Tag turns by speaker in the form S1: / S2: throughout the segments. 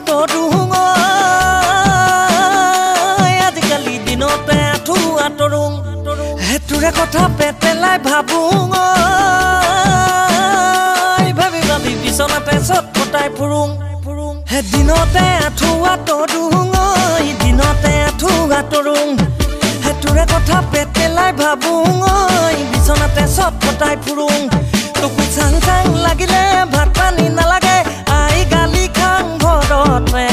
S1: তৰুং আজিকালি দিনতে আঁঠুৱা তৰুং হেতুৰে কথা পেটেলাই ভাবুং ভাবি ভাবি বিচনাতে চটপটাই ফুৰুং হে দিনতে আঁঠুৱা তৰুং দিনতে আঁঠুৱা তৰুং হেতুৰে কথা পেটেলাই ভাবুং বিচনাতে চটপটাই ফুৰুং তোকু চাং চাং লাগিলে ভাত পানী নালাগে আই গালি খাং ঘৰতে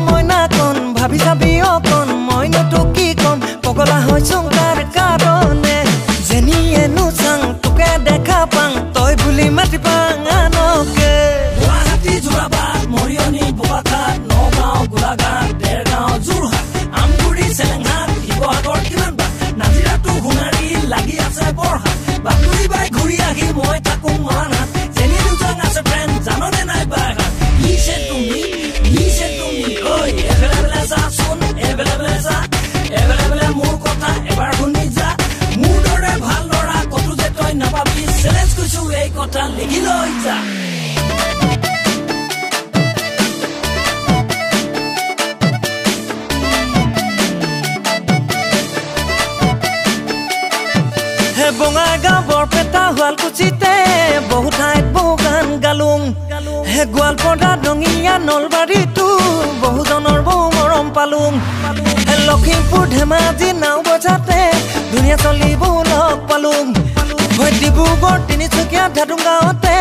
S1: মইনা কন ভাবি যাবি অকণ মইনো তোক কি কম পগলা হৈছোং তাৰ কাৰণে যেনিয়েনো চাং তোকে দেখা পাং তই বুলি মাতি পাং আনকে
S2: গুৱাহাটী যোৰাবাট মৰিয়নি বোকাখাট নগাঁও গোলাঘাট দেৰগাঁও যোৰহাট আমগুৰি চেলেংহাট শিৱসাগৰ কিমান বাট নাজিৰাটো সোণাৰী লাগি আছে বৰহাট বাতৰি বাই ঘূৰি আহি মই থাকোঁ মৰাণহাট যেনি দুজন আছে ফ্ৰেণ্ড জাননে নাই বাৰহাট নিছে তুমি ঐ এভেলেবলে যাচোন এভেলেবলে যা এভেলেবলে মোৰ কথা এবাৰ শুনি যা মোৰ দৰে ভাল ল'ৰা কতো যে তই নাপাবি চেলেঞ্জ কৰিছোঁ এই কথা লিখি লৈ যা
S1: বঙাইগাঁও বৰপেটা শুৱালকুছিতে বহু ঠাইত বহু গান গালুং হে গোৱালপাৰা ৰঙিয়া নলবাৰীতো বহুজনৰ বহু মৰম পালুং হে লখিমপুৰ ধেমাজি নাও বজাতে ধুনীয়া চলি বহু লগ পালুং ডিব্ৰুগড় তিনিচুকীয়া ধাতুং গাঁৱতে